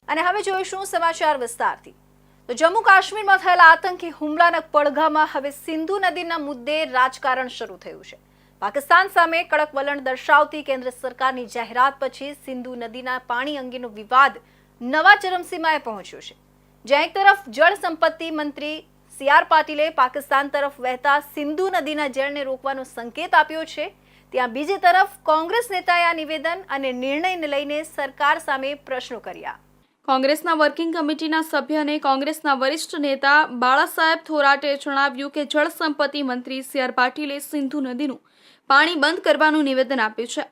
અને હવે જોઈશું સમાચાર વિસ્તારથી। તો જમ્મુ કાશ્મીરમાં થયેલા આતંકી હુમલાના પડઘામાં હવે સિંધુ નદીના મુદ્દે રાજકારણ શરૂ થયું છે। પાકિસ્તાન સામે કડક વલણ દર્શાવતી કેન્દ્ર સરકારની જાહેરાત પછી સિંધુ નદીના પાણી અંગેનો વિવાદ નવા ચરમસીમાએ પહોંચ્યો છે। જ્યાં એક તરફ જળ સંપત્તિ મંત્રી CR પાટીલે પાકિસ્તાન તરફ વહેતા સિંધુ નદીના જળને રોકવાનો સંકેત આપ્યો છે, ત્યાં બીજી તરફ કોંગ્રેસ નેતાએ આ નિવેદન અને નિર્ણયને લઈને સરકાર સામે પ્રશ્નો કર્યા। કોંગ્રેસના વર્કિંગ કમિટીના સભ્ય અને કોંગ્રેસના વરિષ્ઠ નેતા બાળાસાહેબ થોરાટે જણાવ્યું કે જળ સંપત્તિ મંત્રી CR પાટીલે સિંધુ નદીનું પાણી બંધ કરવાનું નિવેદન આપ્યું છે।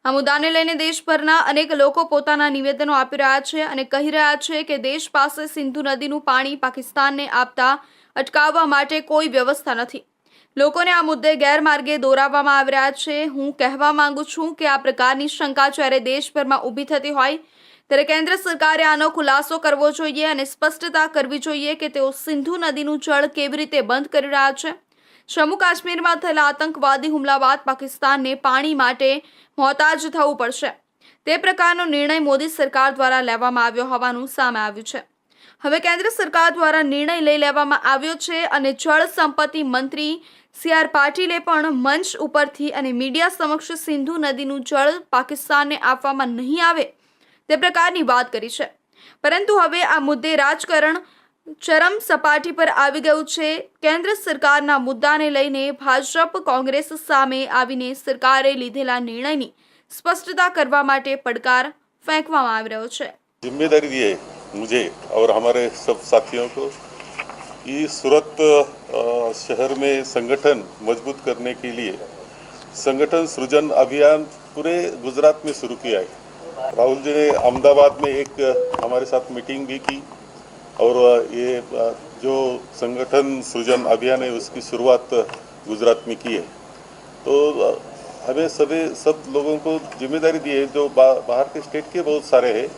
આ મુદ્દાને લઈને દેશભરના અનેક લોકો પોતાના નિવેદનો આપી રહ્યા છે અને કહી રહ્યા છે કે દેશ પાસે સિંધુ નદીનું પાણી પાકિસ્તાનને આપતા અટકાવવા માટે કોઈ વ્યવસ્થા નથી। લોકોને આ મુદ્દે ગેરમાર્ગે દોરાવવામાં આવી રહ્યા છે। હું કહેવા માંગુ છું કે આ પ્રકારની શંકા જ્યારે દેશભરમાં ઊભી થતી હોય ત્યારે કેન્દ્ર સરકારે આનો ખુલાસો કરવો જોઈએ અને સ્પષ્ટતા કરવી જોઈએ કે તેઓ સિંધુ નદીનું જળ કેવી રીતે બંધ કરી રહ્યા છે। જમ્મુ કાશ્મીરમાં થયેલા આતંકવાદી હુમલા બાદ પાકિસ્તાનને પાણી માટે મોહતાજ થવું પડશે તે પ્રકારનો નિર્ણય મોદી સરકાર દ્વારા લેવામાં આવ્યો હોવાનું સામે આવ્યું છે। હવે કેન્દ્ર સરકાર દ્વારા નિર્ણય લઈ લેવામાં આવ્યો છે અને જળ સંપત્તિ મંત્રી CR પાટીલે પણ મંચ ઉપરથી અને મીડિયા સમક્ષ સિંધુ નદીનું જળ પાકિસ્તાનને આપવામાં નહીં આવે તે પ્રકારની વાત કરી છે। પરંતુ હવે આ મુદ્દે રાજકારણ ચરમ સપાટી પર આવી ગયું છે। કેન્દ્ર સરકારના મુદ્દાને લઈને ભાજપ કોંગ્રેસ સામે આવીને સરકારે લીધેલા નિર્ણયની સ્પષ્ટતા કરવા માટે પડકાર ફેંકવામાં આવી રહ્યો છે। जिम्मेदारी दी है मुझे और हमारे सब साथियों को ये सूरत शहर में संगठन मजबूत करने के लिए संगठन सृजन अभियान पूरे गुजरात में शुरू किया है। राहुल जी ने अहमदाबाद में एक हमारे साथ मीटिंग भी की और ये जो संगठन सृजन अभियान है उसकी शुरुआत गुजरात में की है। तो हमें सब लोगों को जिम्मेदारी दी है, जो बाहर के स्टेट के बहुत सारे हैं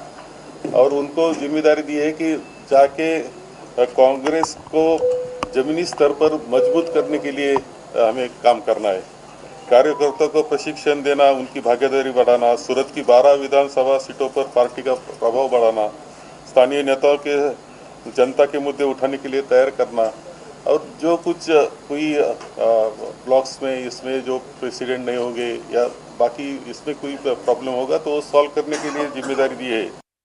और उनको जिम्मेदारी दी है कि जाके कांग्रेस को ज़मीनी स्तर पर मजबूत करने के लिए हमें काम करना है। कार्यकर्ताओं को प्रशिक्षण देना, उनकी भागीदारी बढ़ाना, सूरत की 12 विधानसभा सीटों पर पार्टी का प्रभाव बढ़ाना, स्थानीय नेताओं के जनता के मुद्दे उठाने के लिए तैयार करना और जो कुछ कोई ब्लॉक्स में इसमें जो प्रेसिडेंट नहीं होंगे या बाकी इसमें कोई प्रॉब्लम होगा तो वो सॉल्व करने के लिए जिम्मेदारी दी है।